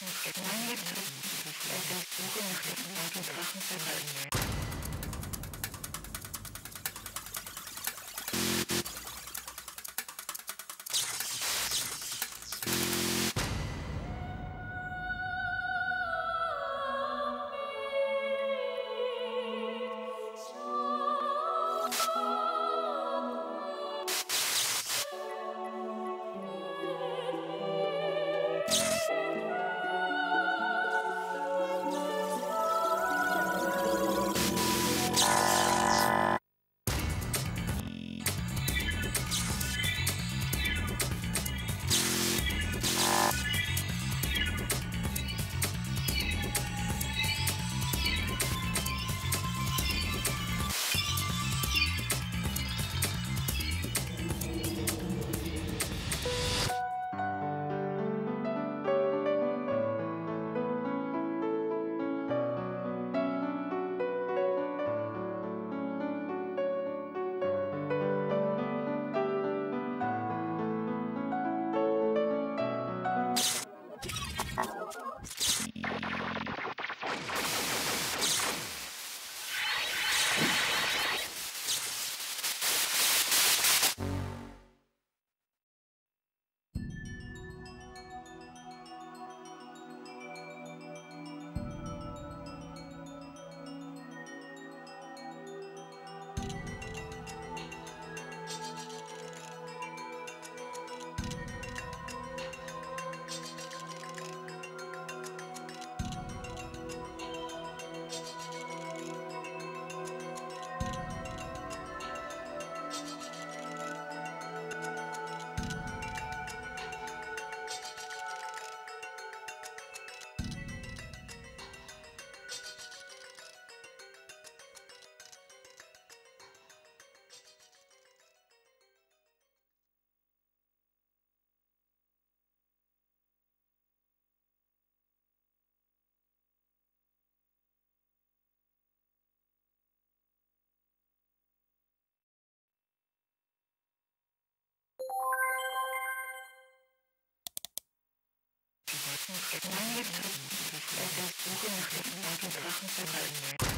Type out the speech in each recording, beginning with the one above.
Meine Liebe, auf der Suche nach dem alten Drachenverhalten. Meine Liebe, auf der Suche nach dem alten Drachenverhalten.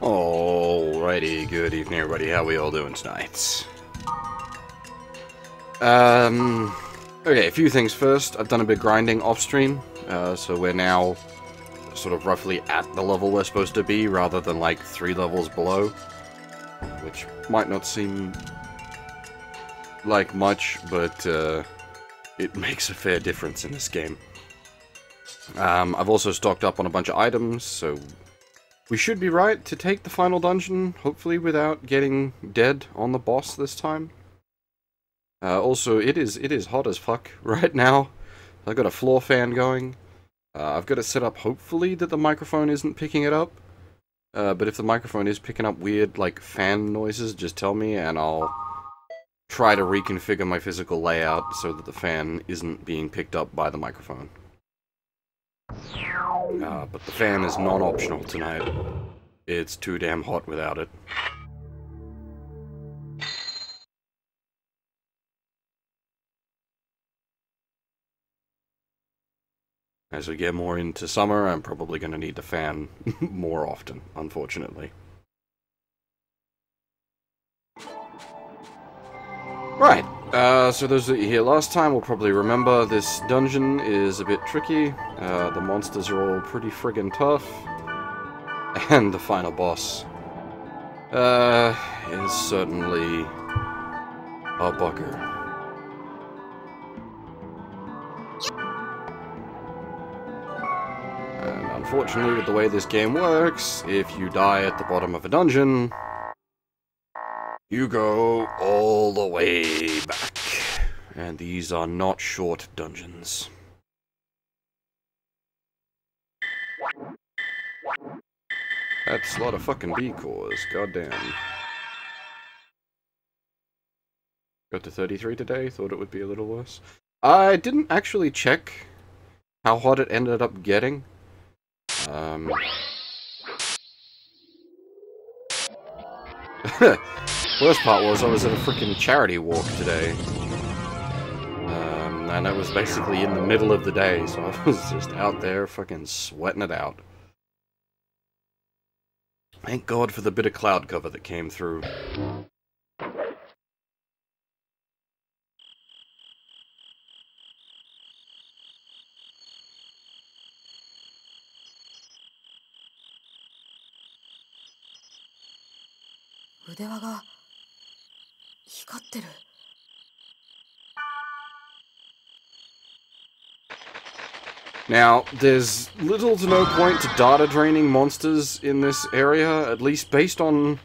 Alrighty, good evening everybody, how we all doing tonight? Okay, a few things first. I've done a bit of grinding off stream, so we're now sort of roughly at the level we're supposed to be, rather than like 3 levels below. Which might not seem like much, but it makes a fair difference in this game. I've also stocked up on a bunch of items, so we should be right to take the final dungeon, hopefully without getting dead on the boss this time. Also, it is hot as fuck right now. I've got a floor fan going. I've got it set up, hopefully, that the microphone isn't picking it up. But if the microphone is picking up weird, like, fan noises, just tell me, and I'll try to reconfigure my physical layout so that the fan isn't being picked up by the microphone. But the fan is non-optional tonight. It's too damn hot without it. As we get more into summer, I'm probably going to need the fan more often, unfortunately. Right, so those that were here last time will probably remember this dungeon is a bit tricky. The monsters are all pretty friggin' tough. And the final boss is certainly a bugger. And unfortunately, with the way this game works, if you die at the bottom of a dungeon, you go all the way back. And these are not short dungeons. That's a lot of fucking B cores, goddamn. Got to 33 today, thought it would be a little worse. I didn't actually check how hot it ended up getting. Worst part was I was at a freaking charity walk today. And it was basically in the middle of the day, so I was just out there fucking sweating it out. Thank God for the bit of cloud cover that came through. Now, there's little to no point to data draining monsters in this area, at least based on,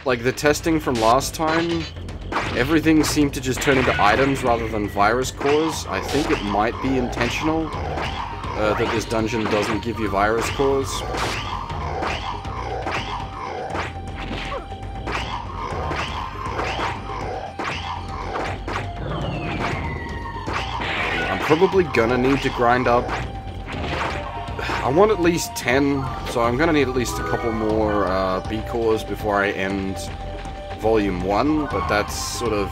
like, the testing from last time. Everything seemed to just turn into items rather than virus cores. I think it might be intentional that this dungeon doesn't give you virus cores. probably gonna need to grind up. I want at least 10, so I'm gonna need at least a couple more B cores before I end Volume 1, but that's sort of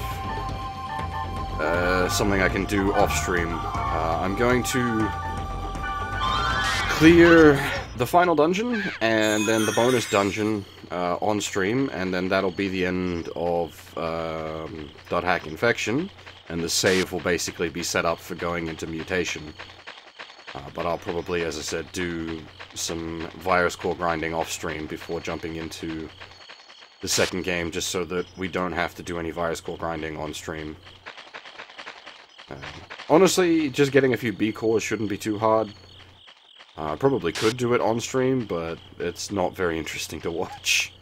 something I can do off-stream. I'm going to clear the final dungeon, and then the bonus dungeon on-stream, and then that'll be the end of .hack Infection, and the save will basically be set up for going into Mutation. But I'll probably, as I said, do some virus core grinding off-stream before jumping into the second game, just so that we don't have to do any virus core grinding on-stream. Honestly, just getting a few B cores shouldn't be too hard. I probably could do it on-stream, but it's not very interesting to watch.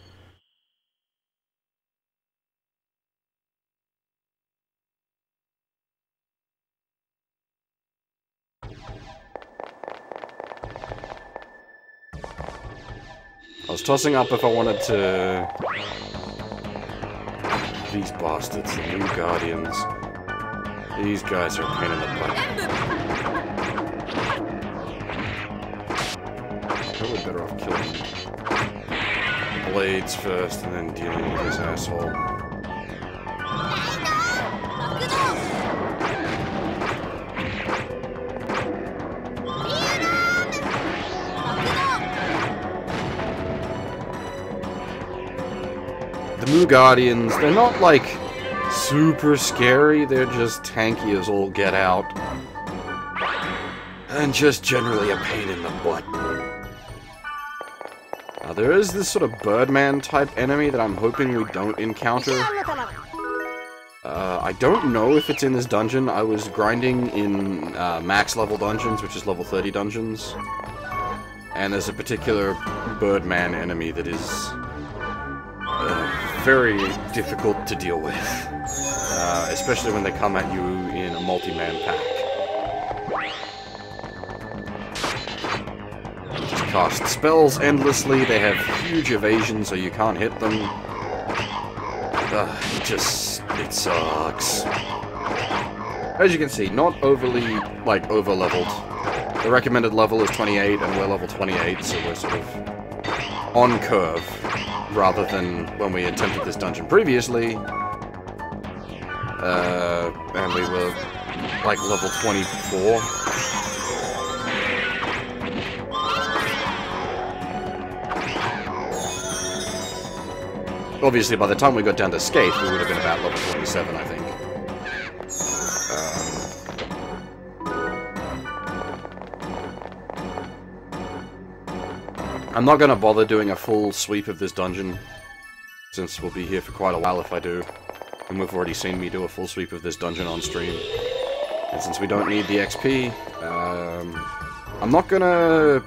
I was tossing up if I wanted to... These bastards, the new Guardians. These guys are a pain in the butt. Probably better off killing Blades first and then dealing with this asshole. The Moo Guardians, they're not like super scary, they're just tanky as all get out. And just generally a pain in the butt. There is this sort of Birdman type enemy that I'm hoping we don't encounter. I don't know if it's in this dungeon. I was grinding in max level dungeons, which is level 30 dungeons. And there's a particular Birdman enemy that is very difficult to deal with. Especially when they come at you in a multi-man pack. Just cast spells endlessly, they have huge evasion so you can't hit them. It sucks. As you can see, not overly, like, over-leveled. The recommended level is 28, and we're level 28, so we're sort of on curve, rather than when we attempted this dungeon previously. And we were, like, level 24. Obviously, by the time we got down to Skate, we would have been about level 27, I think. I'm not going to bother doing a full sweep of this dungeon, since we'll be here for quite a while if I do. And we've already seen me do a full sweep of this dungeon on stream. And since we don't need the XP, I'm not going to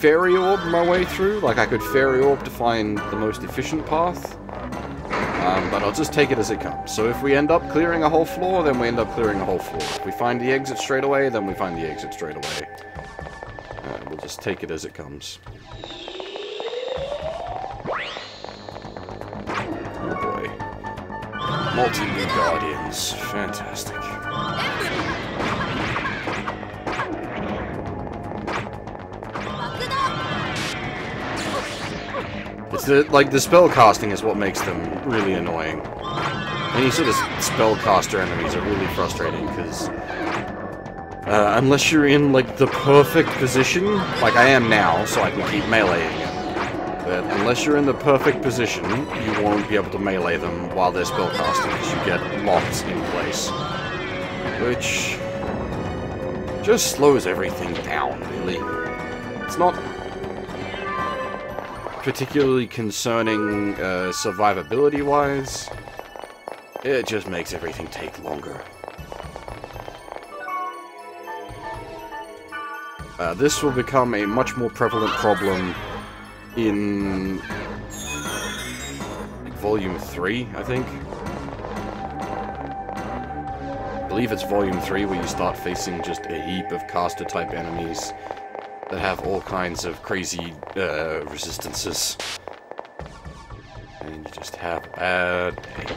fairy orb my way through. Like, I could fairy orb to find the most efficient path. But I'll just take it as it comes. So if we end up clearing a whole floor, then we end up clearing a whole floor. If we find the exit straight away, then we find the exit straight away. We'll just take it as it comes. Oh boy. Multi-new Guardians. Fantastic. It's the spell casting is what makes them really annoying. Any sort of spellcaster enemies are really frustrating, because unless you're in, like, the perfect position, like I am now, so I can keep meleeing it. But unless you're in the perfect position, you won't be able to melee them while they're spellcasting, because you get locked in place. Which just slows everything down, really. It's not particularly concerning survivability-wise. It just makes everything take longer. This will become a much more prevalent problem in like, Volume 3, I think. I believe it's Volume 3 where you start facing just a heap of caster-type enemies that have all kinds of crazy resistances. And you just have a bad day.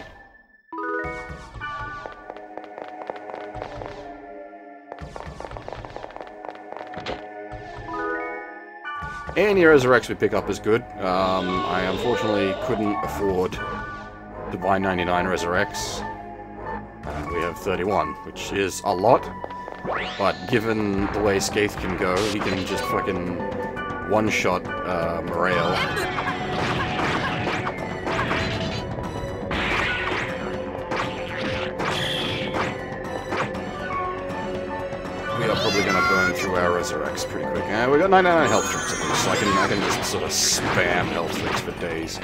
Any Resurrects we pick up is good. I unfortunately couldn't afford to buy 99 Resurrects. We have 31, which is a lot. But given the way Skaith can go, he can just fucking one-shot Morale. We are probably going to burn through our Resurrects pretty quick. We got 99 health drinks at least, so I can just sort of spam health drinks for days.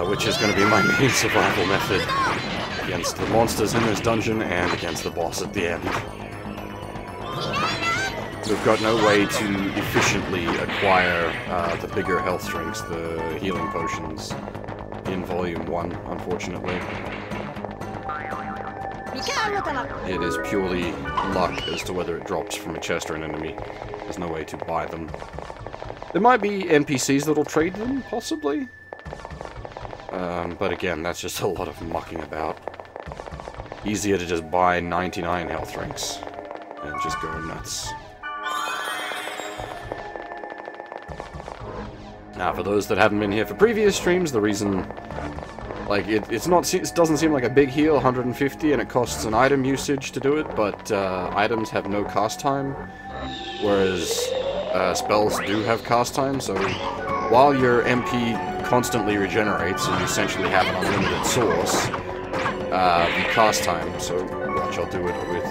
Which is going to be my main survival method against the monsters in this dungeon and against the boss at the end. We've got no way to efficiently acquire the bigger health drinks, the healing potions, in Volume 1, unfortunately. It is purely luck as to whether it drops from a chest or an enemy. There's no way to buy them. There might be NPCs that'll trade them, possibly. But again, that's just a lot of mucking about. Easier to just buy 99 health drinks and just go nuts. Now, for those that haven't been here for previous streams, the reason... Like, it doesn't seem like a big heal, 150, and it costs an item usage to do it, but items have no cast time, whereas spells do have cast time, so while your MP constantly regenerates, and you essentially have an unlimited source, the cast time, so watch, I'll do it with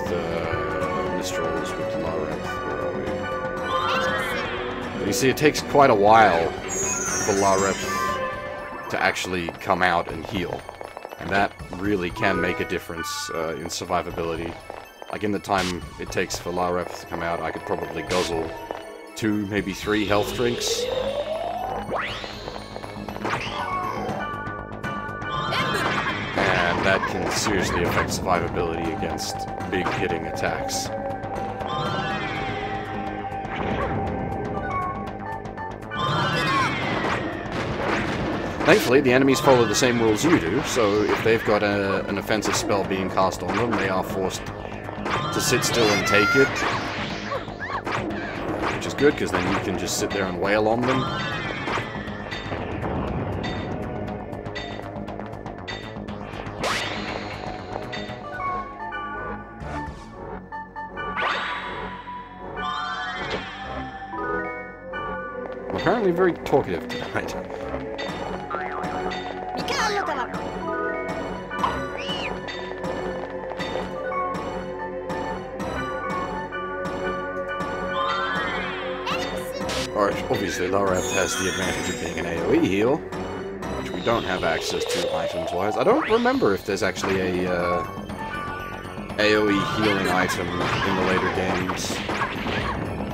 Mistrals, with Lareth, where are we? You see, it takes quite a while for Lareth to actually come out and heal. And that really can make a difference in survivability. Like, in the time it takes for Lareth to come out, I could probably guzzle 2, maybe 3 health drinks. And that can seriously affect survivability against big hitting attacks. Thankfully, the enemies follow the same rules you do, so if they've got an offensive spell being cast on them, they are forced to sit still and take it. Which is good, because then you can just sit there and wail on them. I'm apparently very talkative tonight. Obviously, Lareth has the advantage of being an AoE heal, which we don't have access to items-wise. I don't remember if there's actually a AoE healing item in the later games.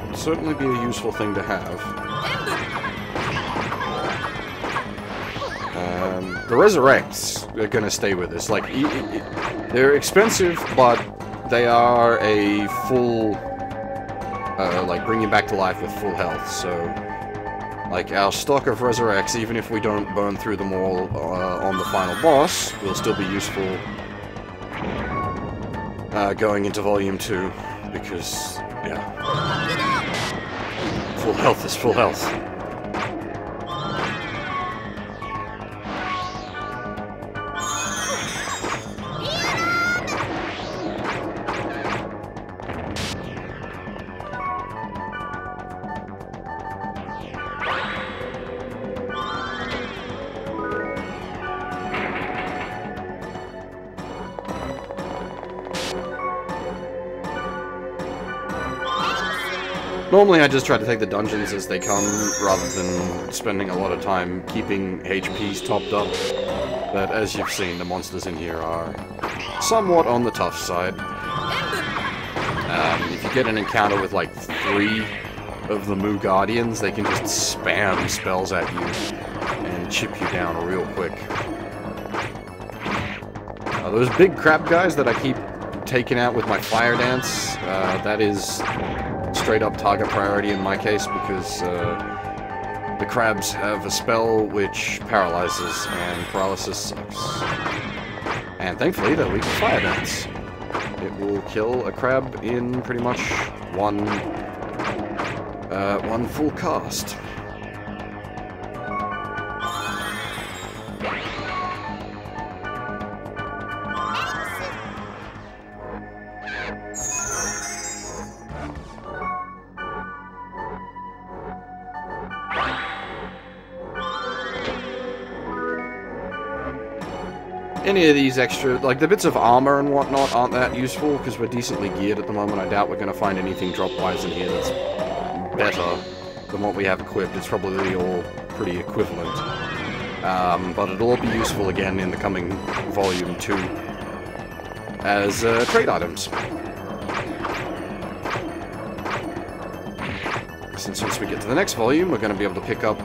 It'd certainly be a useful thing to have. The Resurrects are going to stay with us. Like, they're expensive, but they are a full... like, bring you back to life with full health, so... Like, our stock of Resurrects, even if we don't burn through them all on the final boss, will still be useful going into Volume 2, because, yeah. Full health is full health. Normally I just try to take the dungeons as they come, rather than spending a lot of time keeping HPs topped up. But as you've seen, the monsters in here are somewhat on the tough side. If you get an encounter with like 3 of the Moo Guardians, they can just spam spells at you and chip you down real quick. Those big crab guys that I keep taking out with my fire dance, that is straight up target priority in my case, because the crabs have a spell which paralyzes, and paralysis sucks. And thankfully they're weak to fire dance. It will kill a crab in pretty much one one full cast. Any of these extra, like the bits of armor and whatnot, aren't that useful because we're decently geared at the moment. I doubt we're going to find anything drop-wise in here that's better than what we have equipped. It's probably all pretty equivalent. But it'll all be useful again in the coming Volume 2 as trade items. Since once we get to the next volume, we're going to be able to pick up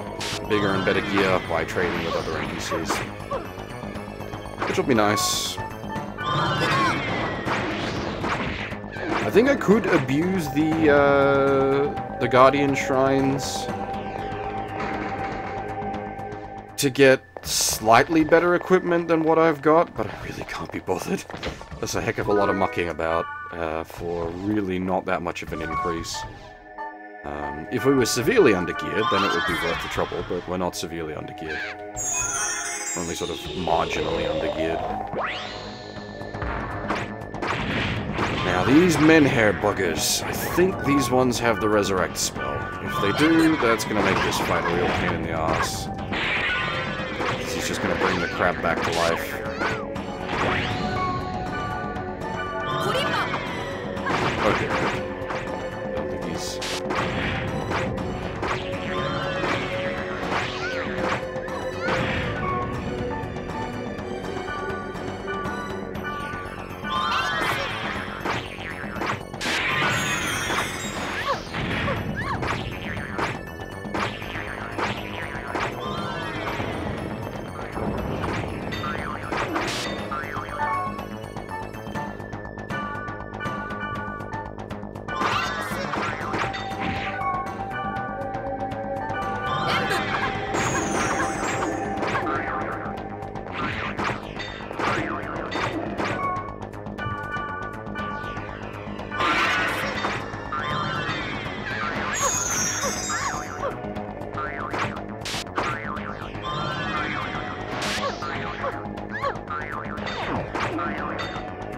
bigger and better gear by trading with other NPCs. Which will be nice. I think I could abuse the Guardian Shrines to get slightly better equipment than what I've got, but I really can't be bothered. That's a heck of a lot of mucking about for really not that much of an increase. If we were severely undergeared, then it would be worth the trouble, but we're not severely undergeared. Only sort of marginally undergeared. Now, these menhair buggers, I think these ones have the resurrect spell. If they do, that's going to make this fight a real pain in the ass. He's just going to bring the crab back to life. Okay. I don't think he's...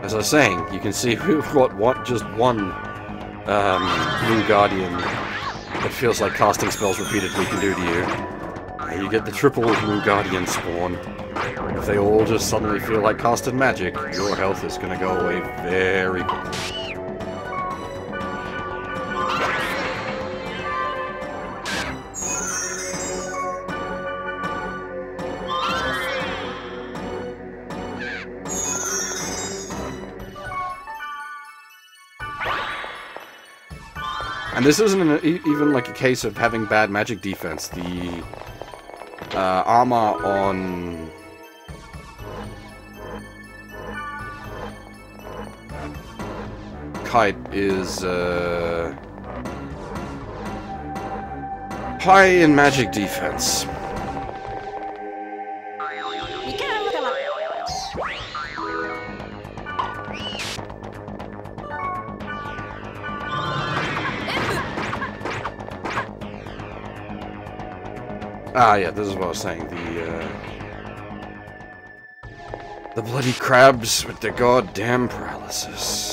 As I was saying, you can see what just one new Guardian that feels like casting spells repeatedly can do to you. And you get the triple new Guardian spawn. If they all just suddenly feel like casted magic, your health is going to go away very quickly. And this isn't even like a case of having bad magic defense. The armor on Kite is high in magic defense. Ah, yeah, this is what I was saying. The bloody crabs with their goddamn paralysis.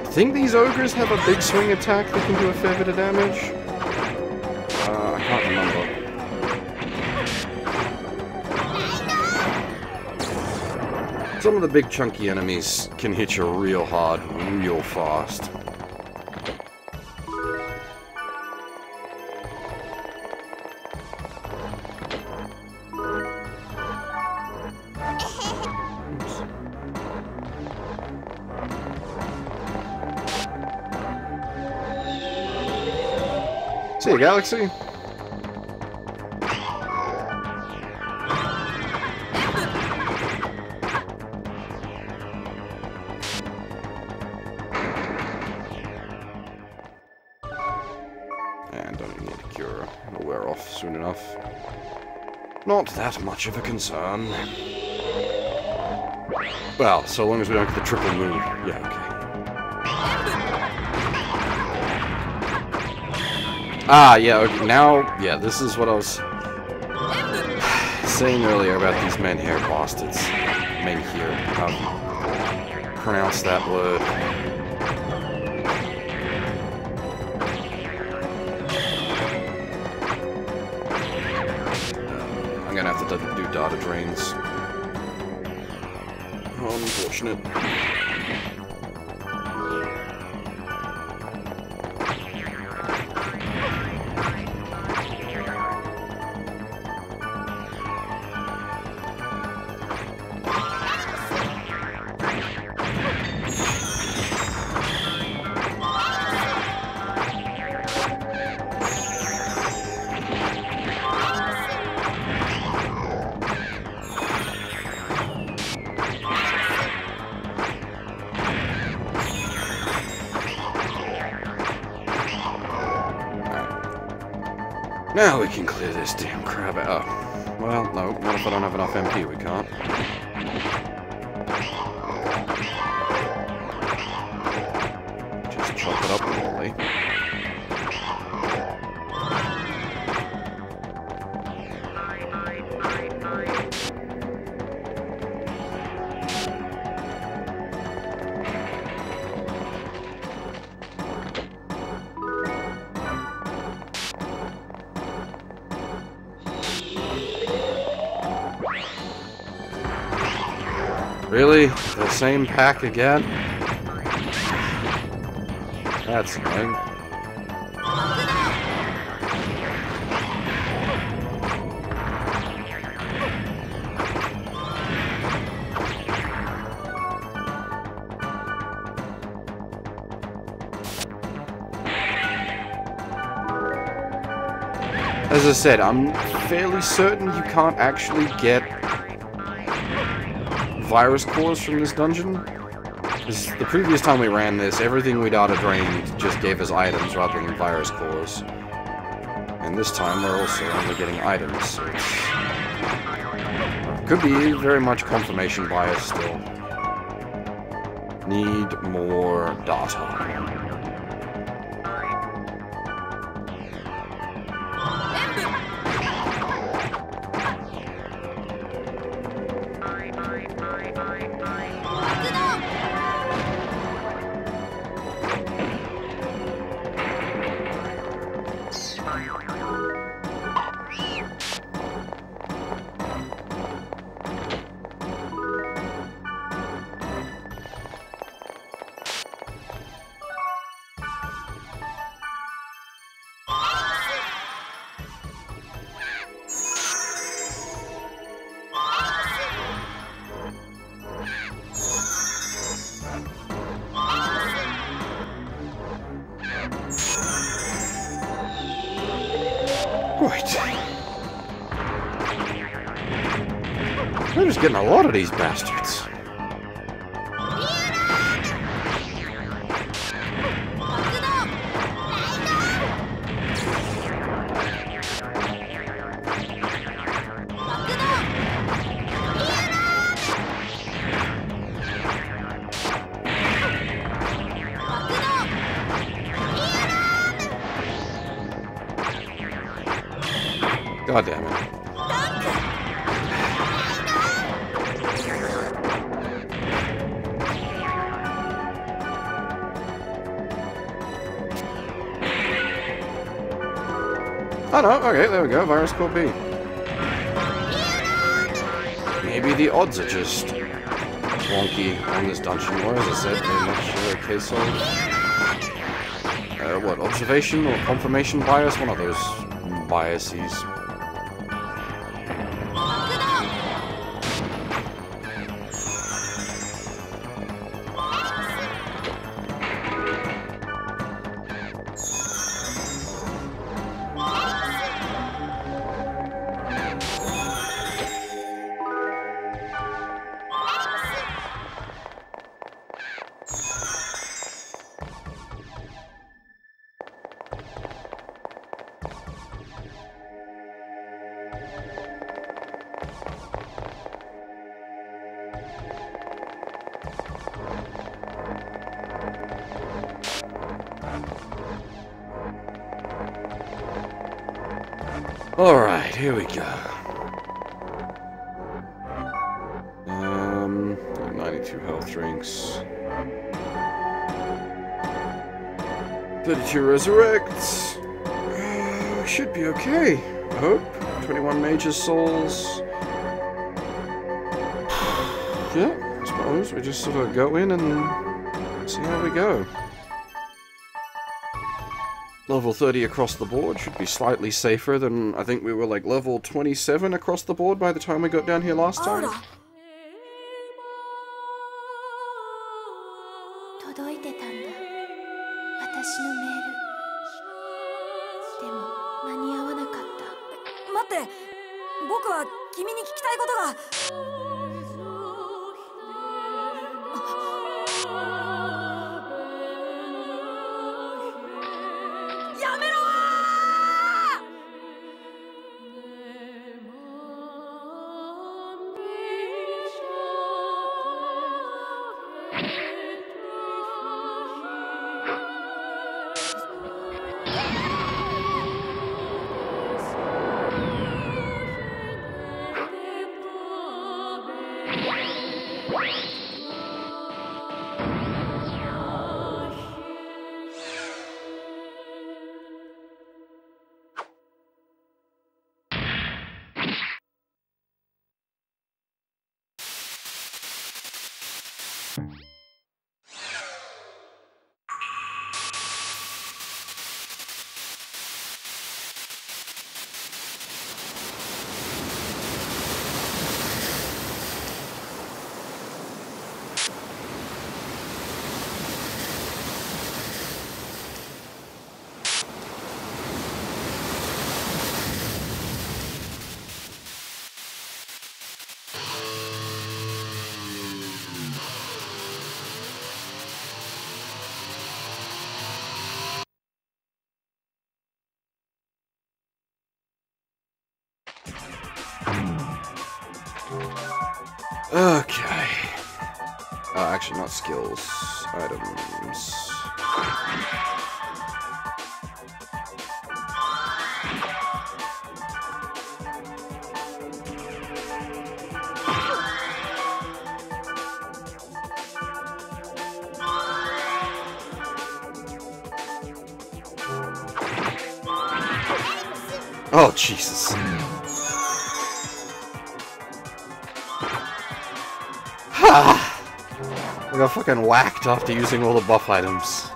I think these ogres have a big swing attack that can do a fair bit of damage. I can't remember. Some of the big chunky enemies can hit you real hard, real fast. See you, Galaxy. soon enough. Not that much of a concern. Well, so long as we don't get the triple move. Yeah, okay. Ah, yeah, okay, now, yeah, this is what I was saying earlier about these men here, bastards. Men here. How do you pronounce that word? I'm gonna have to do data drains. Unfortunate. Now we can clear this damn crab out. Oh. Well, no, what if I don't have enough MP? We can't. Just chop it up normally. Really? The same pack again? That's annoying. As I said, I'm fairly certain you can't actually get virus cores from this dungeon. Because the previous time we ran this, everything we data drained just gave us items rather than virus cores. And this time we're also only getting items, so it's... could be very much confirmation bias still. Need more data. Right. We're just getting a lot of these bastards. God damn it. Oh no, okay, there we go, virus core B. Maybe the odds are just wonky on this dungeon, or as I said, very much a case of... what, observation or confirmation bias? One of those biases. Alright, here we go. 92 health drinks. 32 resurrects. Should be okay, I hope. 21 mages souls. Yeah, I suppose we just sort of go in and see how we go. Level 30 across the board should be slightly safer than, I think we were like level 27 across the board by the time we got down here last time. 届いてたんだ。私のメール。でも間に合わなかった。待って、僕は君に聞きたいことが。やめろOkay. Actually, not skills. Items. Oh, Jesus. I got fucking whacked after using all the buff items.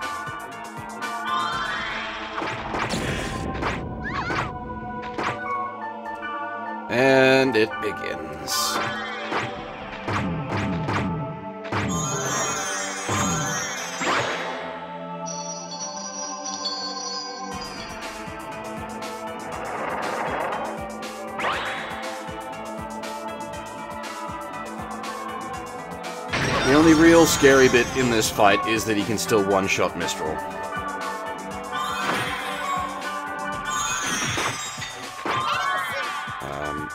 And it begins. The only real scary bit in this fight is that he can still one-shot Mistral.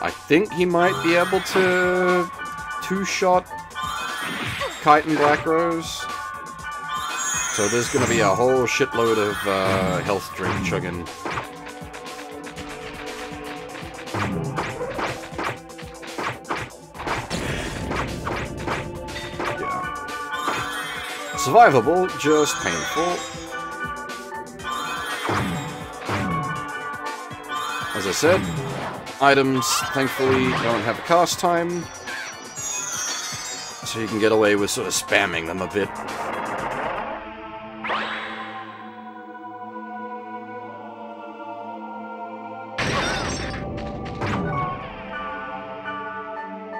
I think he might be able to two-shot Kite and Black Rose. So there's gonna be a whole shitload of health drink chugging. Survivable, just painful. As I said, items thankfully don't have a cast time, so you can get away with sort of spamming them a bit.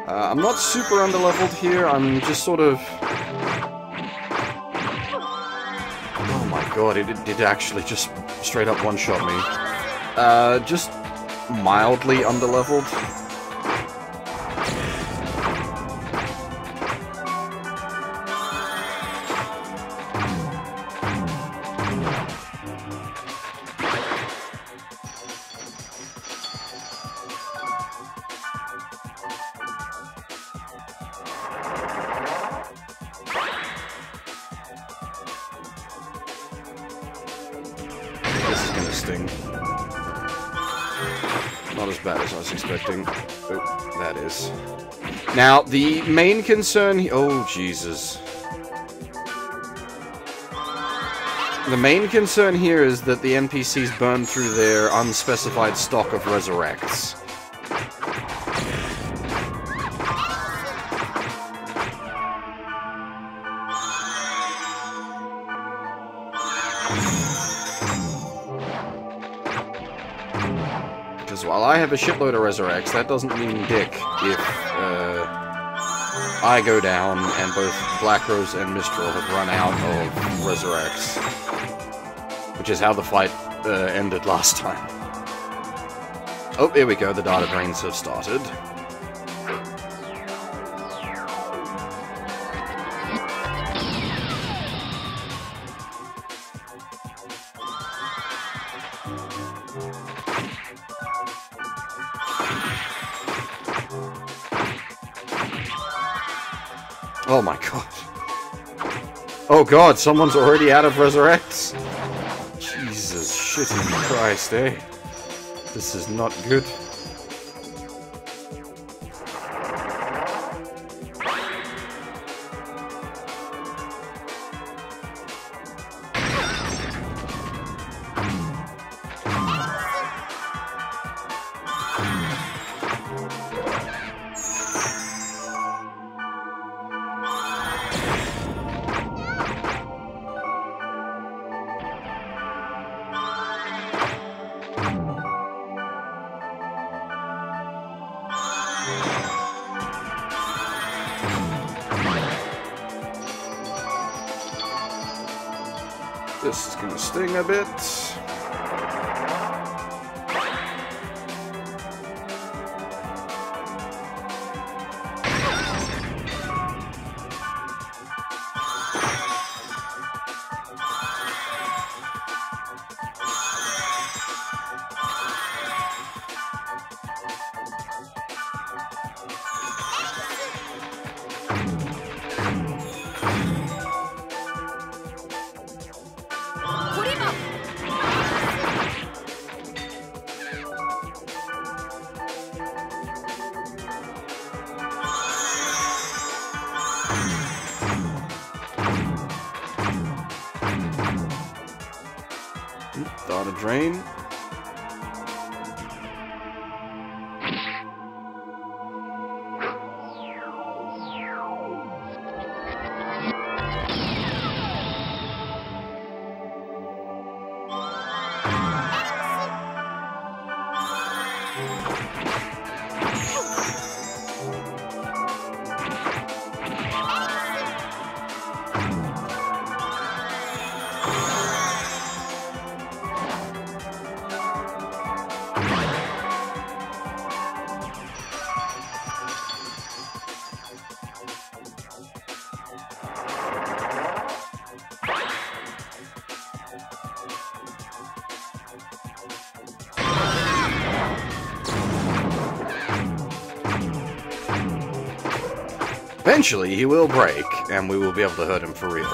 I'm not super underleveled here, I'm just sort of... God, it did actually just straight up one-shot me. Just mildly underleveled. interesting. Not as bad as I was expecting. Oh, that is. Now, the main concern... Oh, Jesus. The main concern here is that the NPCs burn through their unspecified stock of resurrects. Because while I have a shitload of resurrects, that doesn't mean dick if I go down and both Black Rose and Mistral have run out of resurrects. Which is how the fight ended last time. Oh, here we go, the data drains have started. Oh my god. Oh god, someone's already out of resurrects. Jesus shitting Christ, eh? This is not good. This is gonna sting a bit. Data drain. Eventually, he will break, and we will be able to hurt him for real.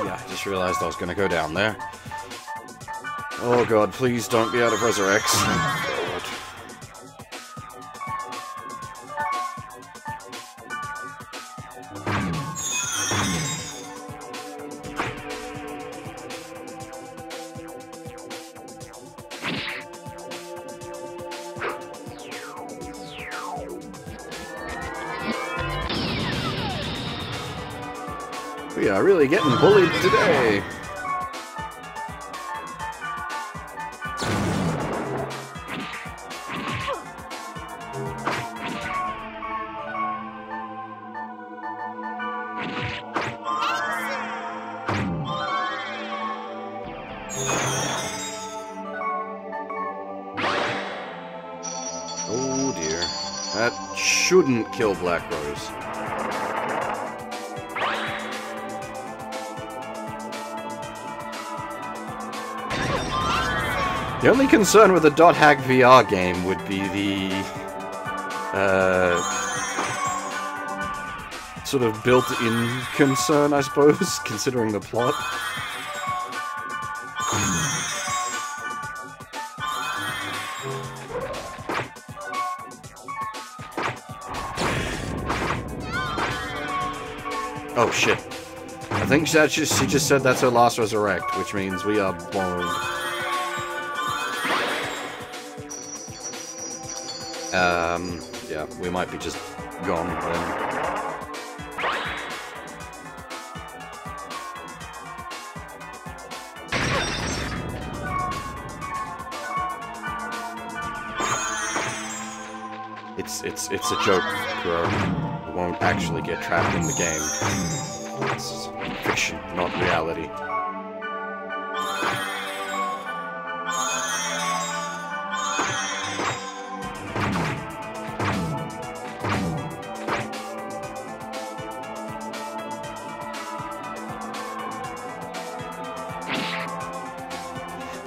Yeah, I just realized I was going to go down there. Oh god, please don't be out of resurrects. God. We are really getting bullied today. Oh dear. That shouldn't kill Black Rose. The only concern with the .hack VR game would be the sort of built-in concern, I suppose, considering the plot. Oh shit. I think she just said that's her last resurrect, which means we are boned. Yeah, we might be just gone then. It's a joke, bro. We won't actually get trapped in the game. It's fiction, not reality.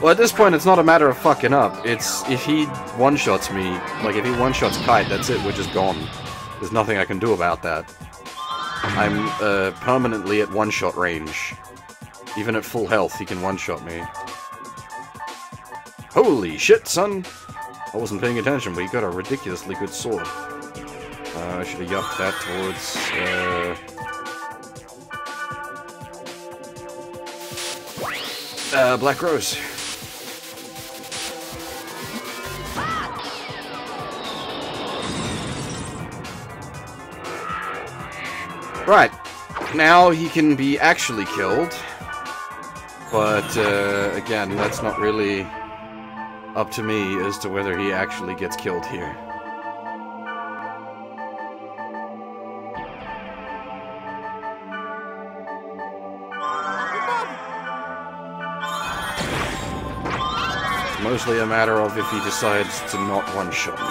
Well, at this point, it's not a matter of fucking up. It's if he one-shots me, like if he one-shots Kite, that's it, we're just gone. There's nothing I can do about that. I'm permanently at one-shot range. Even at full health, he can one-shot me. Holy shit, son! I wasn't paying attention, but you got a ridiculously good sword. I should have yupped that towards... Black Rose. Right, now he can be actually killed, but again, that's not really up to me as to whether he actually gets killed here. It's mostly a matter of if he decides to not one-shot me.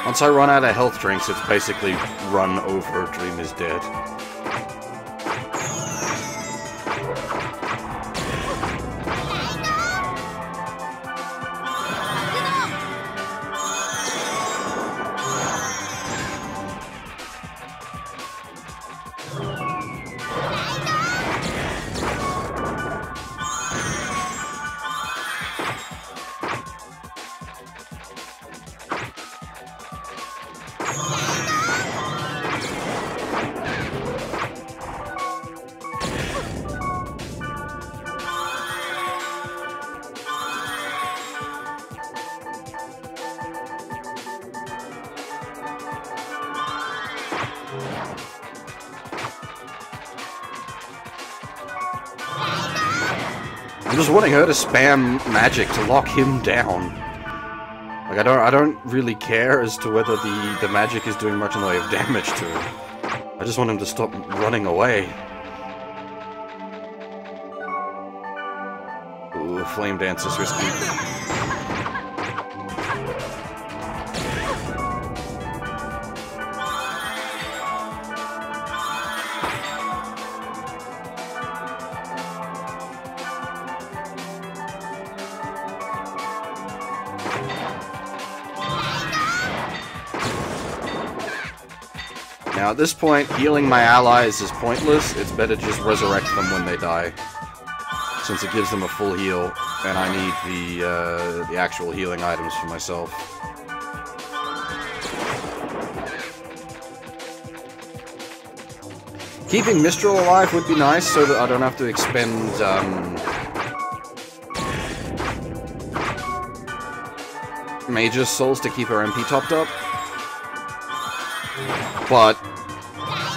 Once I run out of health drinks, it's basically run over Dream is dead. I'm just wanting her to spam magic to lock him down. Like, I don't really care as to whether the magic is doing much in the way of damage to him. I just want him to stop running away. Ooh, flame dance is risky. Now at this point, healing my allies is pointless. It's better to just resurrect them when they die, since it gives them a full heal, and I need the actual healing items for myself. Keeping Mistral alive would be nice, so that I don't have to expend Mage's souls to keep her MP topped up. But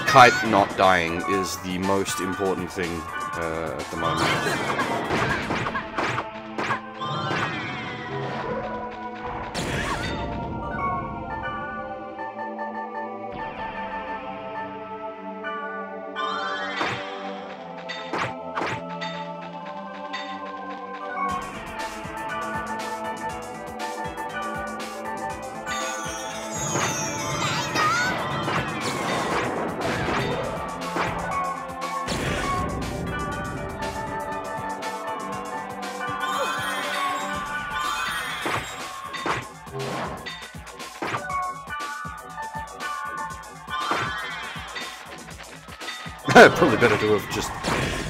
Kite not dying is the most important thing at the moment. Probably better to have just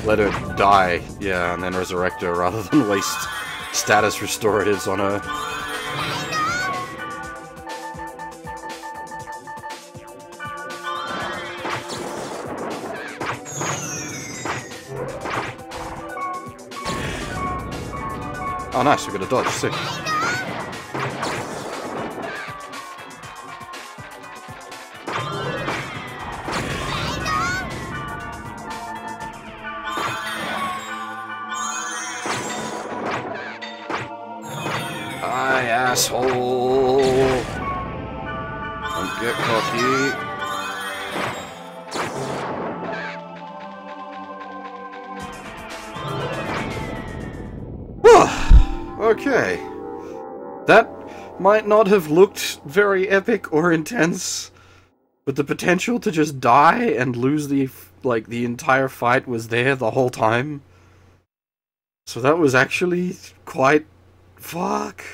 let her die, yeah, and then resurrect her rather than waste status restoratives on her. Oh nice, we got a dodge, sick. Asshole! Don't get cocky. Okay. That might not have looked very epic or intense, but the potential to just die and lose the entire fight was there the whole time. So that was actually quite... fuck.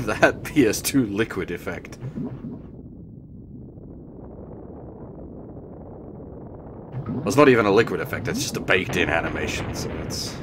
That PS2 liquid effect. Well, it's not even a liquid effect, it's just a baked-in animation, so it's...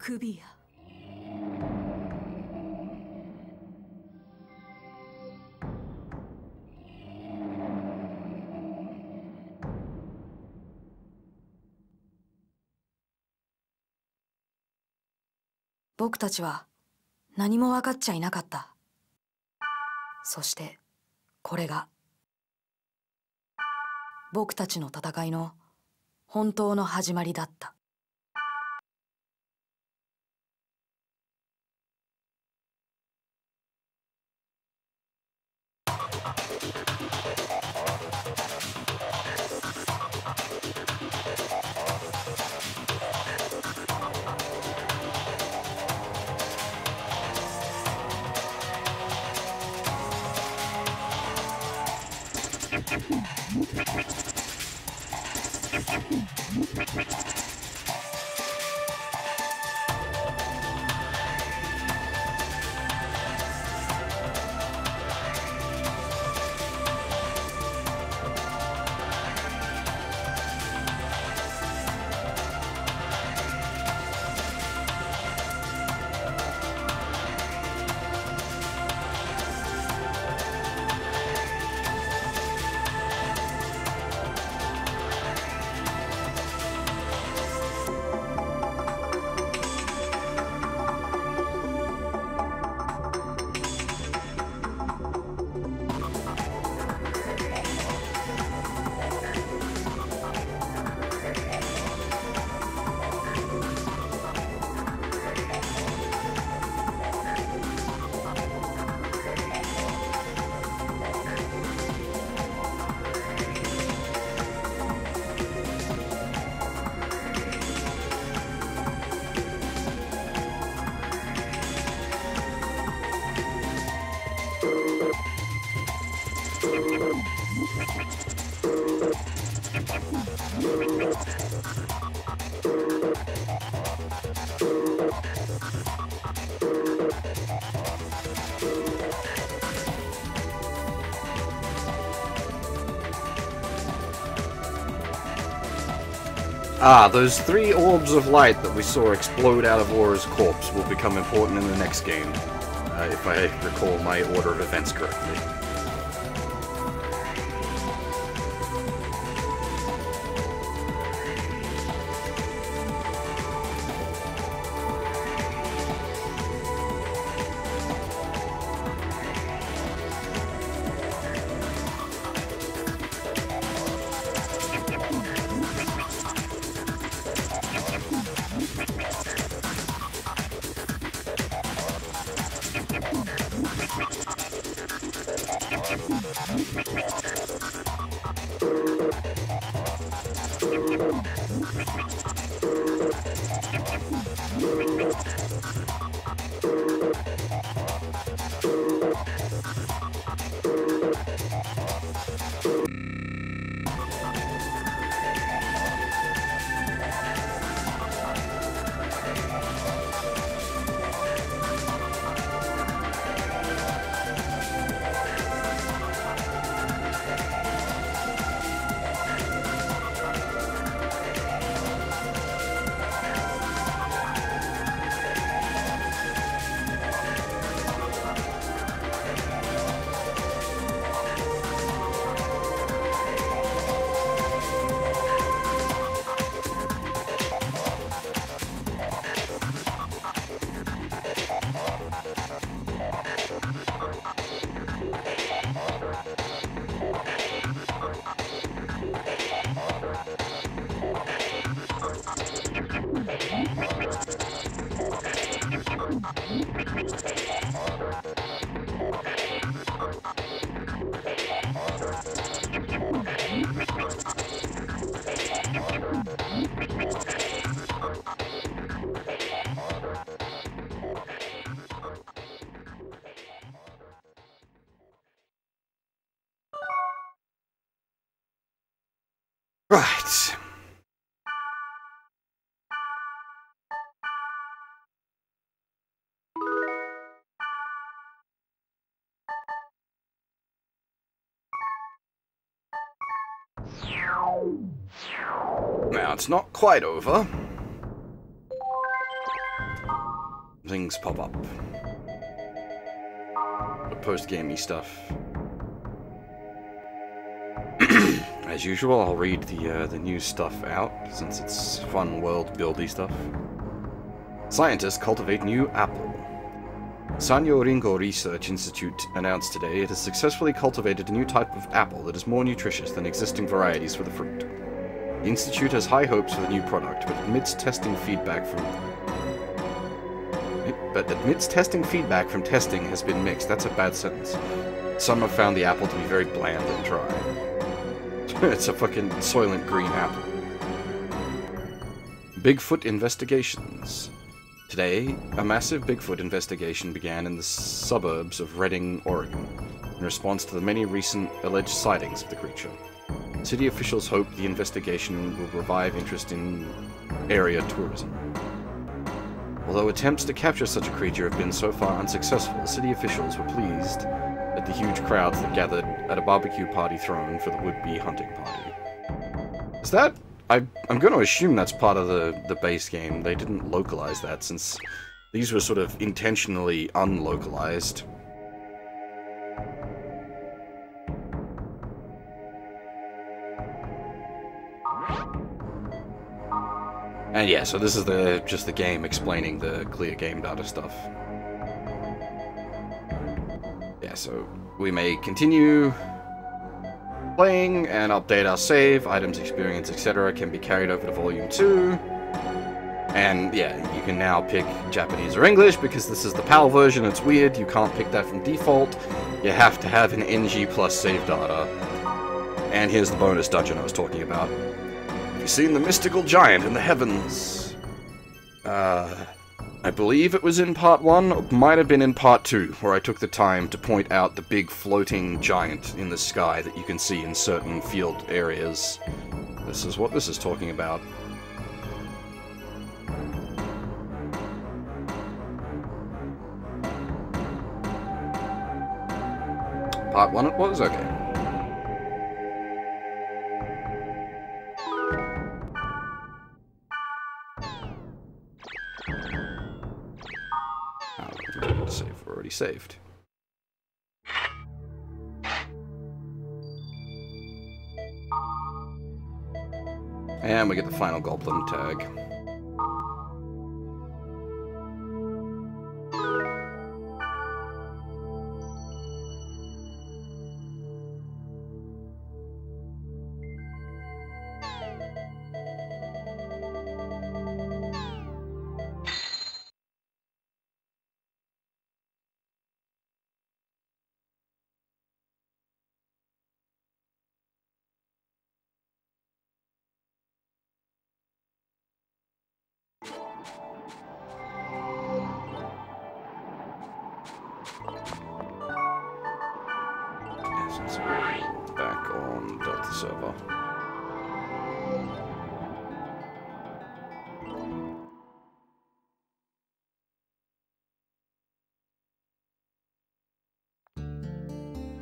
首や。僕たちは何も分かっちゃいなかった。そしてこれが僕たちの戦いの本当の始まりだった。Ah, those 3 orbs of light that we saw explode out of Aura's corpse will become important in the next game, if I recall my order of events correctly. Right. Now, it's not quite over. things pop up. Post-gamey stuff. As usual, I'll read the new stuff out, since it's fun world-buildy stuff. Scientists cultivate new apple. Sanyo Ringo Research Institute announced today it has successfully cultivated a new type of apple that is more nutritious than existing varieties for the fruit. The institute has high hopes for the new product, but admits testing feedback from testing has been mixed. That's a bad sentence. Some have found the apple to be very bland and dry. It's a fucking Soylent Green apple. Bigfoot investigations. Today, a massive Bigfoot investigation began in the suburbs of Redding, Oregon, in response to the many recent alleged sightings of the creature. City officials hope the investigation will revive interest in area tourism. Although attempts to capture such a creature have been so far unsuccessful, city officials were pleased at the huge crowds that gathered at a barbecue party thrown for the would-be hunting party. Is that... I'm going to assume that's part of the base game. They didn't localize that, since these were sort of intentionally unlocalized. And yeah, so this is just the game explaining the clear game data stuff. Yeah, so we may continue playing and update our save, items, experience, etc. can be carried over to Volume 2. And yeah, you can now pick Japanese or English because this is the PAL version. It's weird, you can't pick that from default. You have to have an NG plus save data. And here's the bonus dungeon I was talking about. Have you seen the mystical giant in the heavens? I believe it was in part 1, or might have been in part 2, where I took the time to point out the big floating giant in the sky that you can see in certain field areas. This is what this is talking about. Part 1 it was? Okay. Save, we're already saved. And we get the final goblin tag. Back on Delta server.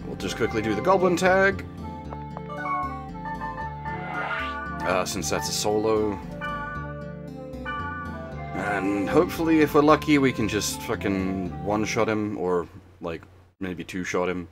We'll just quickly do the goblin tag. Since that's a solo. And hopefully, if we're lucky, we can just fucking one-shot him, or, like, maybe two-shot him.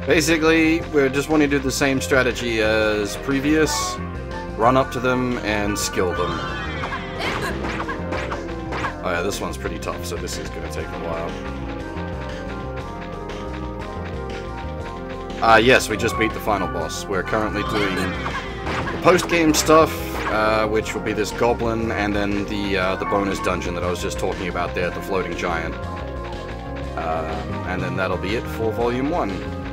Basically, we're just wanting to do the same strategy as previous. Run up to them and skill them. Oh yeah, this one's pretty tough, so this is going to take a while. Yes, we just beat the final boss. We're currently doing the post-game stuff, which will be this goblin, and then the bonus dungeon that I was just talking about there, the floating giant. And then that'll be it for Volume 1.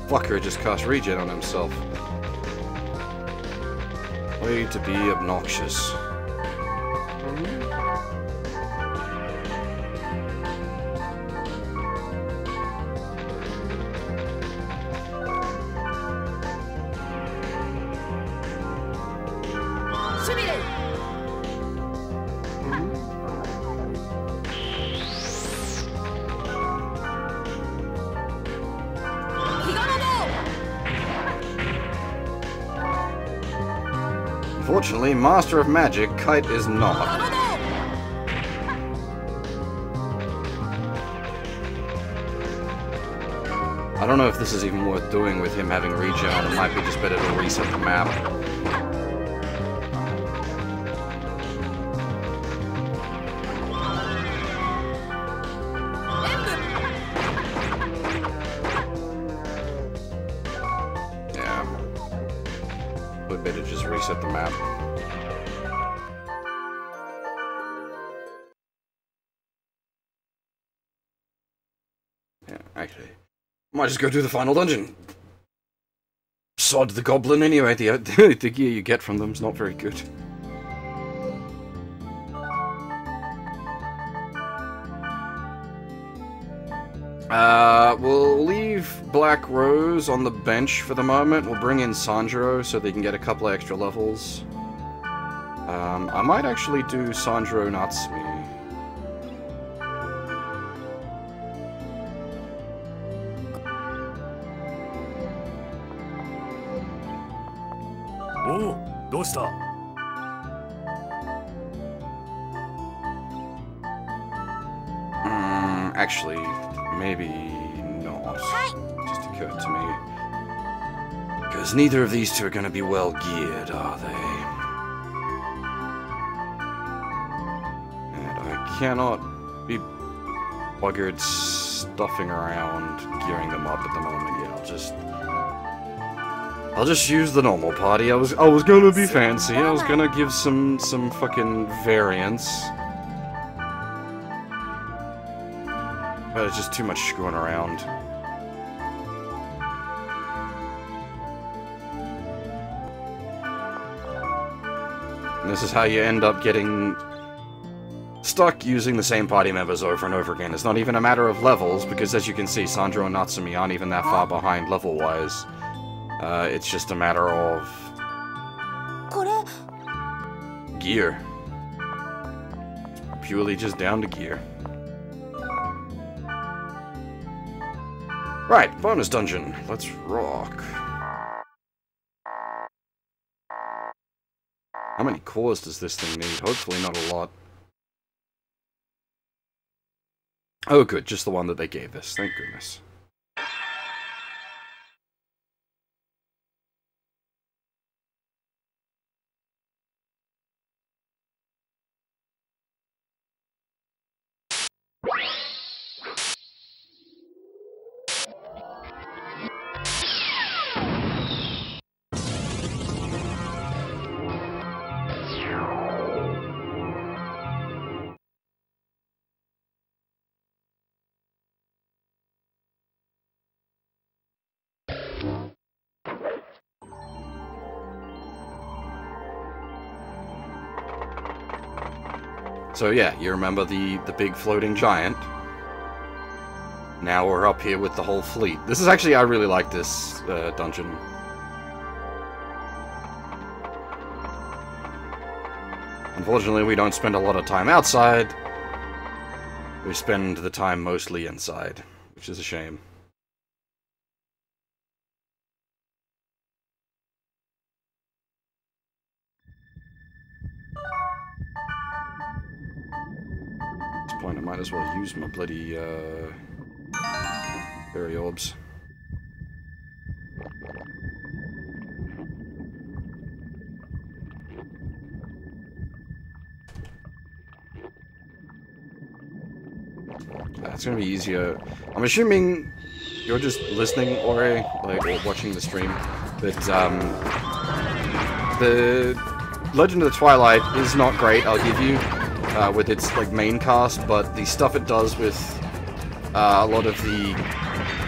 fucker just cast regen on himself. Way to be obnoxious. Unfortunately, Master of Magic, Kite is not. I don't know if this is even worth doing with him having regen on. It might be just better to reset the map. Better just reset the map. Yeah, actually, might just go do the final dungeon. Sod the goblin anyway. The gear you get from them's not very good. We'll leave Black Rose on the bench for the moment. We'll bring in Sandro so they can get a couple of extra levels. I might actually do Sandro Natsumi. Oh, どうした? Actually, maybe not. Just occurred to me. Because neither of these two are going to be well geared, are they? And I cannot be buggered stuffing around gearing them up at the moment. Yeah, I'll just use the normal party. I was gonna be fancy. I was gonna give some fucking variance. But it's just too much screwing around. And this is how you end up getting stuck using the same party members over and over again. It's not even a matter of levels, because as you can see, Sandro and Natsumi aren't even that far behind level-wise. It's just a matter of gear. Purely just down to gear. Right, bonus dungeon. Let's rock. How many cores does this thing need? Hopefully not a lot. Oh good, just the one that they gave us. Thank goodness. So yeah, you remember the big floating giant? Now we're up here with the whole fleet. This is actually, I really like this dungeon. Unfortunately, we don't spend a lot of time outside. We spend the time mostly inside, which is a shame. At this point, I might as well use my bloody, fairy orbs. It's gonna be easier. I'm assuming you're just listening, Ori, like, or watching the stream, but, the Legend of the Twilight is not great, I'll give you, with its, like, main cast, but the stuff it does with, a lot of the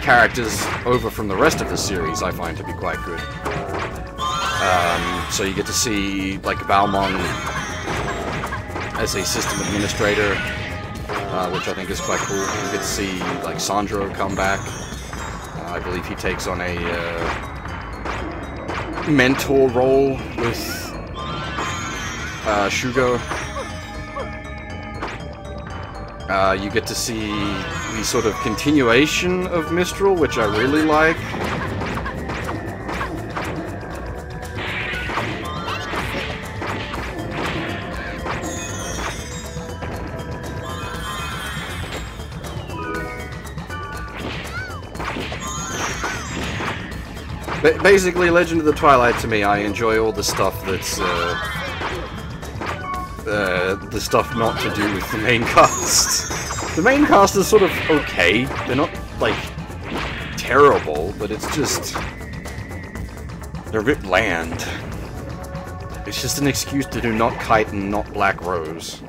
characters over from the rest of the series I find to be quite good. So you get to see, like, Valmont as a system administrator, which I think is quite cool. You get to see, like, Sandro come back. I believe he takes on a mentor role with Shugo. You get to see the sort of continuation of Mistral, which I really like. Basically, Legend of the Twilight, to me, I enjoy all the stuff that's, the stuff not to do with the main cast. The main cast is sort of okay. They're not, like, terrible, but it's just... they're a bit bland. It's just an excuse to do not Kite and not Black Rose.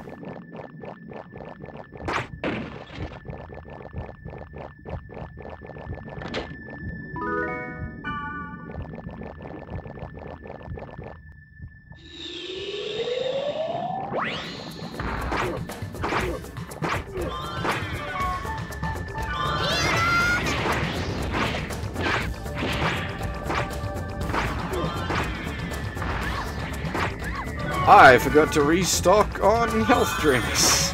I forgot to restock on health drinks.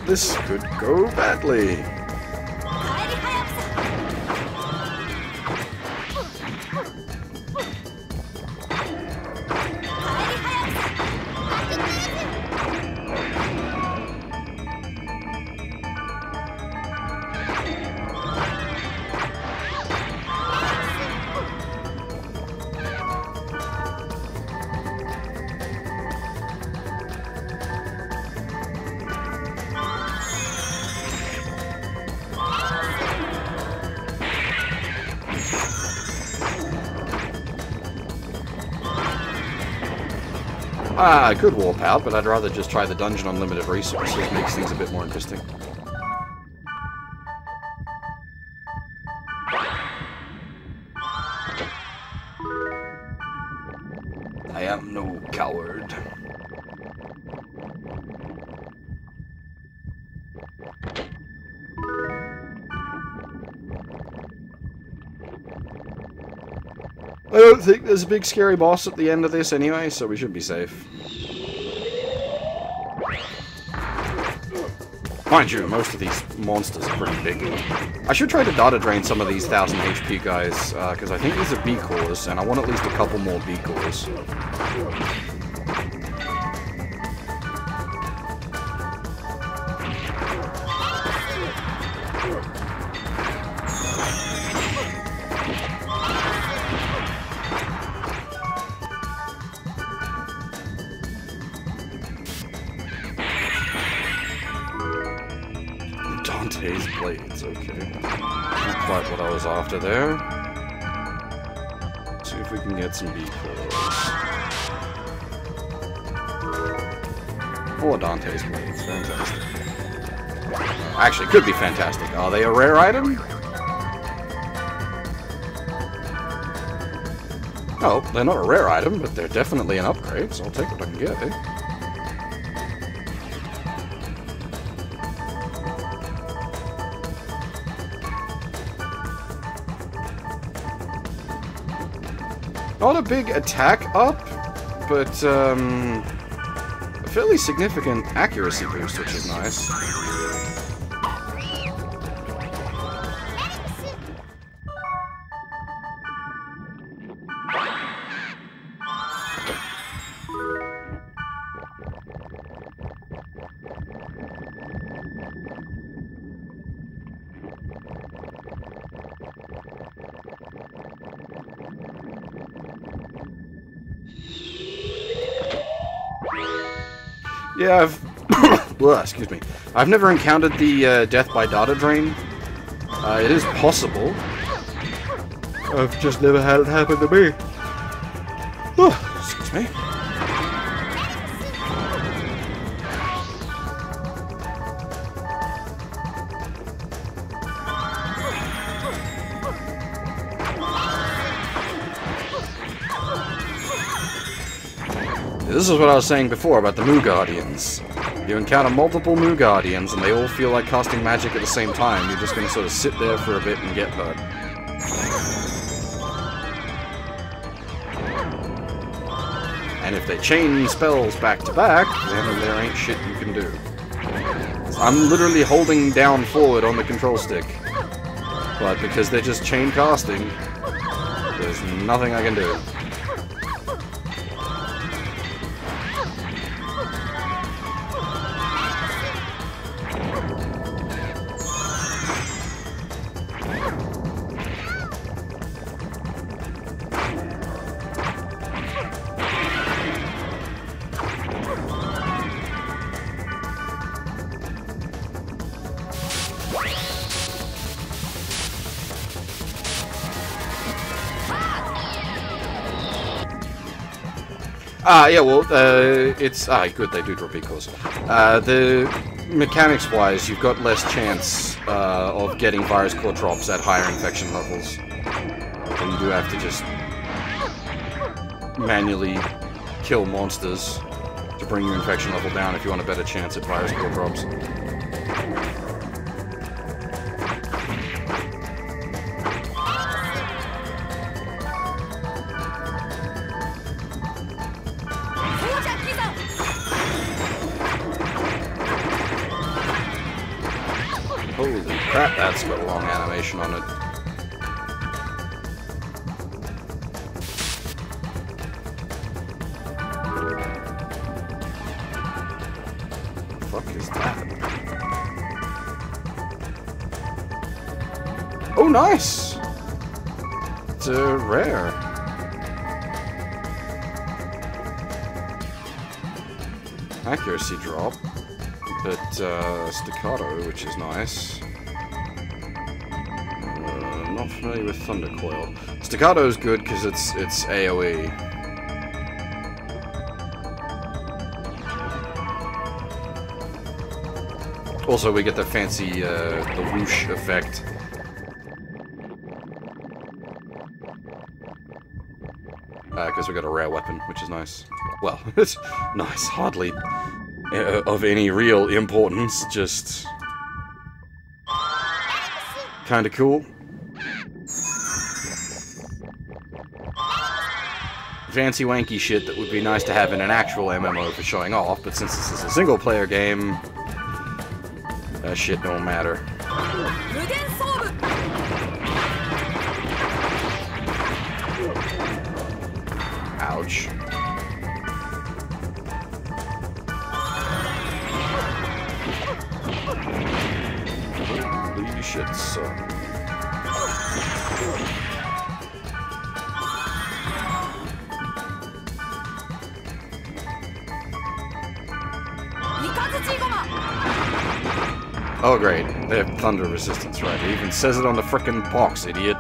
This could go badly. I could warp out, but I'd rather just try the dungeon on limited resources. It makes things a bit more interesting. I am no coward. I don't think there's a big scary boss at the end of this anyway, so we should be safe. Mind you, most of these monsters are pretty big. I should try to data drain some of these 1000 HP guys, because I think these are B-cores, and I want at least a couple more B-cores. Dante's blades, okay. Not quite what I was after there. Let's see if we can get some B-cores. Or Dante's blades, fantastic. Actually, could be fantastic. Are they a rare item? Oh, they're not a rare item, but they're definitely an upgrade, so I'll take what I can get, eh? Not a big attack up, but a fairly significant accuracy boost, which is nice. Yeah, excuse me. I've never encountered the death by data drain. It is possible. I've just never had it happen to me. Excuse me. This is what I was saying before about the Moo Guardians. You encounter multiple Moo Guardians and they all feel like casting magic at the same time. You're just going to sort of sit there for a bit and get hurt. And if they chain spells back to back, then there ain't shit you can do. I'm literally holding down forward on the control stick. But because they're just chain casting, there's nothing I can do. Yeah, well, it's... good, they do drop equals. The mechanics-wise, you've got less chance of getting virus core drops at higher infection levels. And you do have to just manually kill monsters to bring your infection level down if you want a better chance at virus core drops. Holy crap, that's got a long animation on it. What the fuck is that? Oh, nice! It's a rare. Accuracy drop. But, staccato, which is nice. Not familiar with Thunder Coil. Staccato is good because it's AoE. Also, we get the fancy, the whoosh effect. Because we got a rare weapon, which is nice. Well, it's nice, hardly of any real importance, just kinda cool. Fancy wanky shit that would be nice to have in an actual MMO for showing off, but since this is a single player game, that shit don't matter. Ouch. Holy shit, son. Oh great, they have thunder resistance, right? It even says it on the frickin' box, idiot.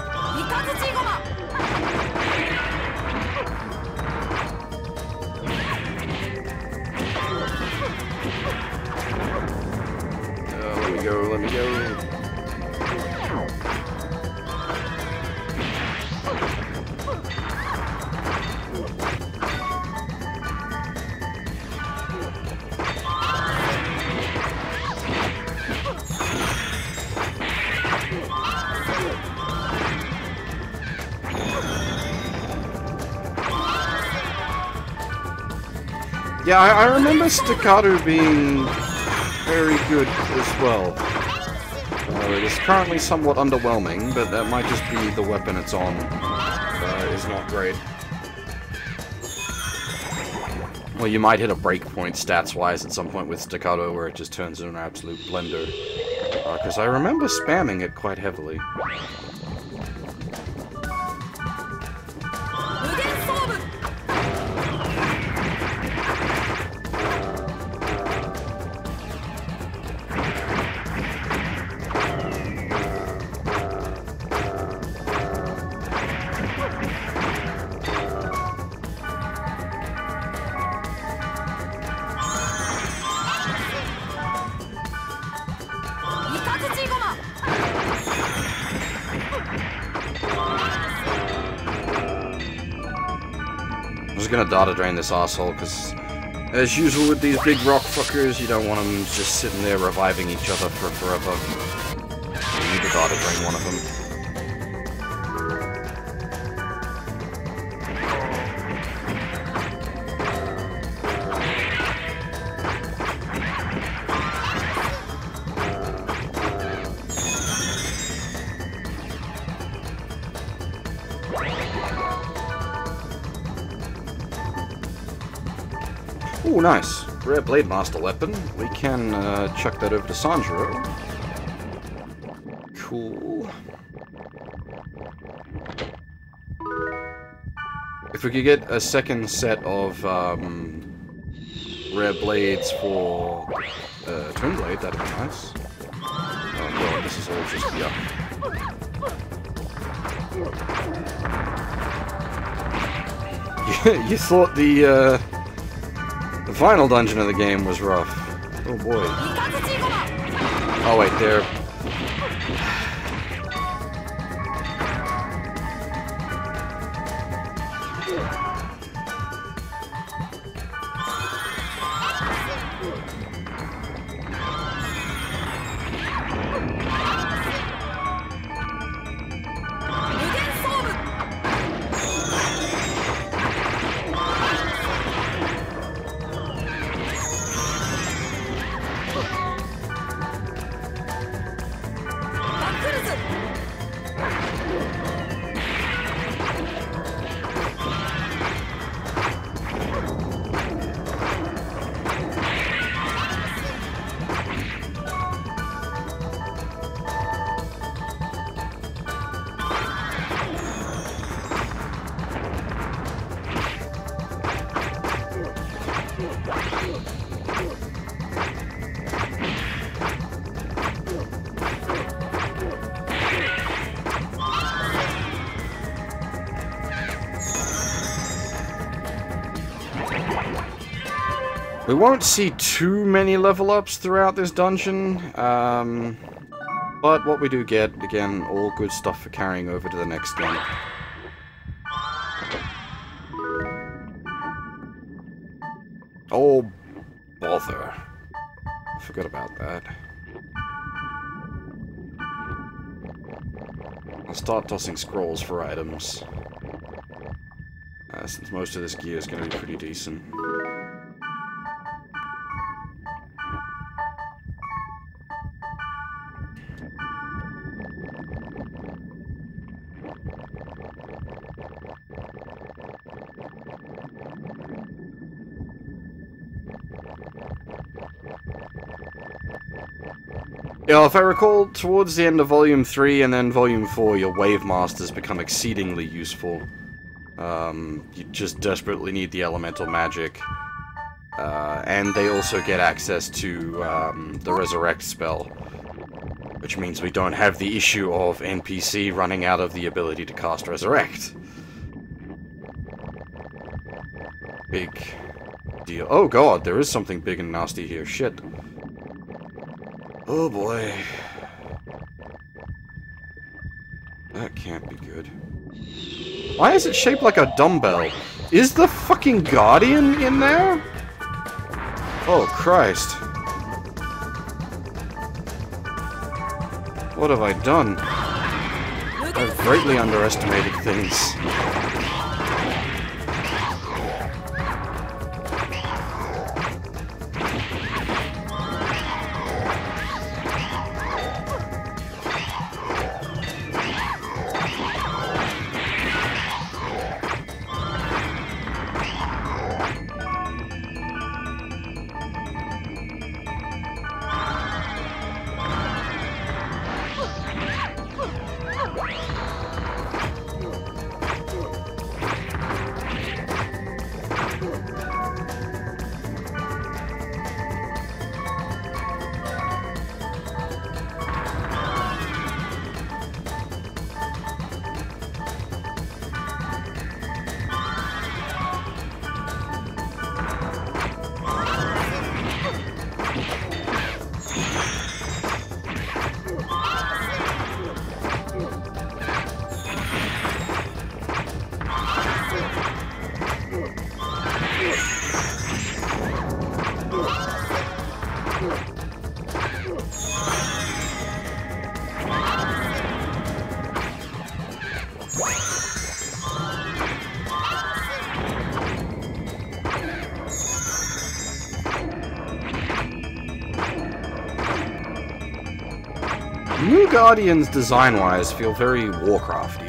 Let me go. Yeah, I remember staccato being very good as well. It is currently somewhat underwhelming, but that might just be the weapon it's on is not great. Well, you might hit a breakpoint stats-wise at some point with staccato where it just turns into an absolute blender. Because I remember spamming it quite heavily. I'm just gonna data drain this asshole because As usual with these big rock fuckers, you don't want them just sitting there reviving each other for forever. You need to gotta bring one of them. Ooh, nice. Rare Blade Master weapon. We can chuck that over to Sanjuro. Cool. If we could get a second set of rare blades for Twin Blade, that'd be nice. Oh god, this is all just yuck. You thought the final dungeon of the game was rough. Oh boy. Oh wait, there. We won't see too many level ups throughout this dungeon, but what we do get, again, all good stuff for carrying over to the next game. Oh, bother. I forgot about that. I'll start tossing scrolls for items, since most of this gear is going to be pretty decent. Yeah, if I recall, towards the end of Volume 3 and then Volume 4, your Wave Masters become exceedingly useful. You just desperately need the elemental magic. And they also get access to the Resurrect spell. Which means we don't have the issue of NPC running out of the ability to cast Resurrect. Big deal. Oh god, there is something big and nasty here. Shit. Oh boy. That can't be good. Why is it shaped like a dumbbell? Is the fucking Guardian in there? Oh Christ. What have I done? I've greatly underestimated things. New Guardians, design-wise, feel very Warcrafty.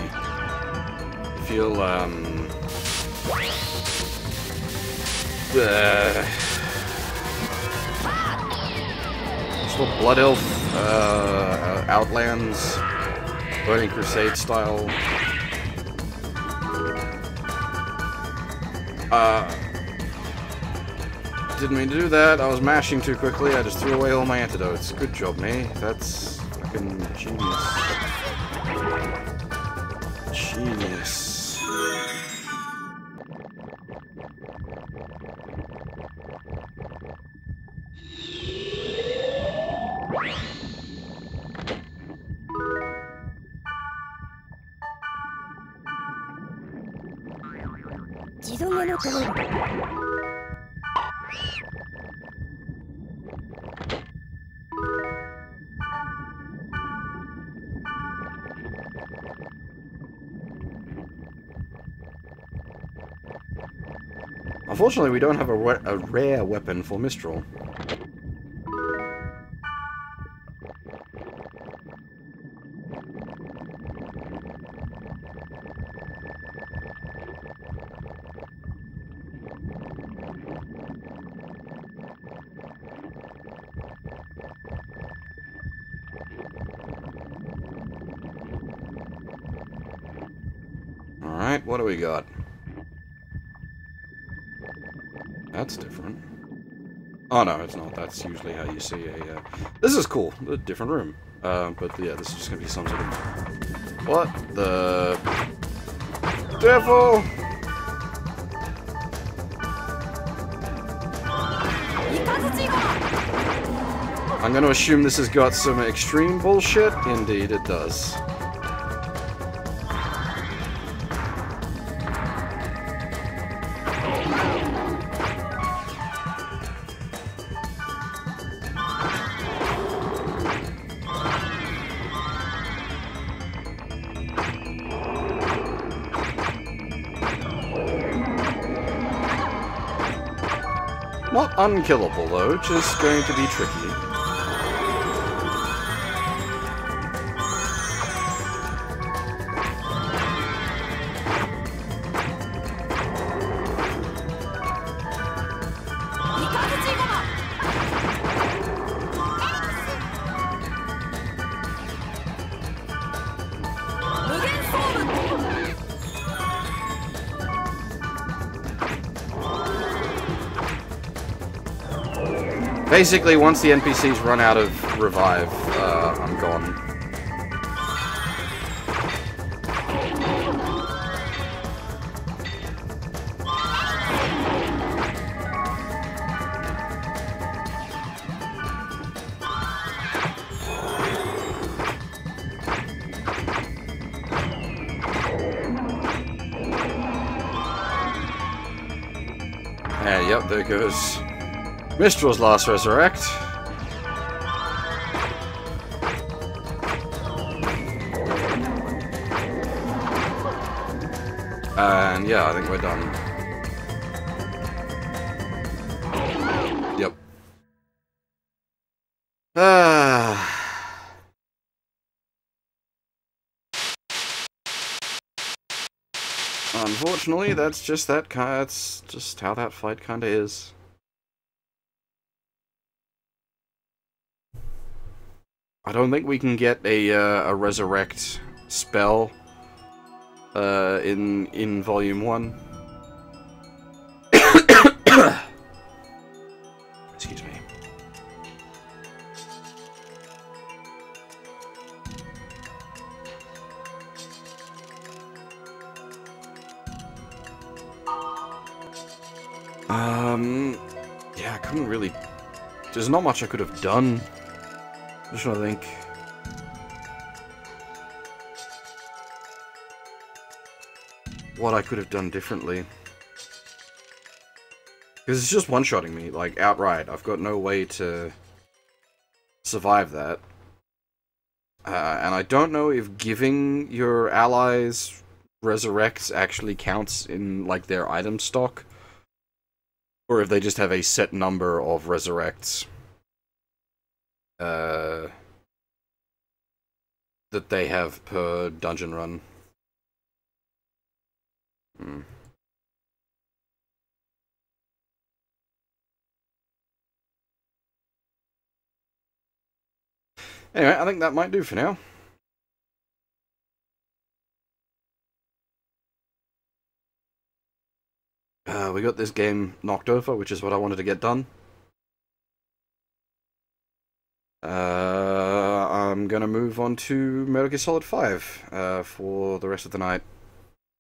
Feel, sort of Blood Elf, Outlands, Burning Crusade style. Didn't mean to do that. I was mashing too quickly. I just threw away all my antidotes. Good job, me. That's fucking genius. Genius. Unfortunately, we don't have a rare weapon for Mistral. Alright, what do we got? That's different. Oh no, it's not. That's usually how you see a, This is cool. A different room. But yeah, this is just gonna be some sort of... What the... devil? I'm gonna assume this has got some extreme bullshit. Indeed, it does. Not unkillable, though, just going to be tricky. Basically, once the NPCs run out of revive, I'm gone. Yeah, yep, there goes Mistral's last resurrect. And yeah, I think we're done. Yep. Unfortunately, that's just how that fight kinda is. I don't think we can get a resurrect spell in Volume 1. Excuse me. Yeah, I couldn't really... There's not much I could have done. I'm just trying to think. What I could have done differently. Because it's just one-shotting me, like, outright. I've got no way to survive that. And I don't know if giving your allies resurrects actually counts in, like, their item stock. Or if they just have a set number of resurrects. That they have per dungeon run. Anyway, I think that might do for now. We got this game knocked over, which is what I wanted to get done. I'm gonna move on to Metal Gear Solid 5 for the rest of the night,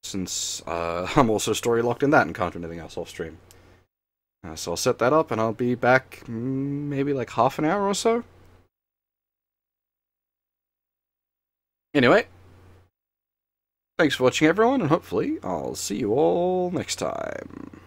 since I'm also story locked in that and can't do anything else off stream. So I'll set that up and I'll be back maybe like half an hour or so. Anyway, thanks for watching everyone, and hopefully I'll see you all next time.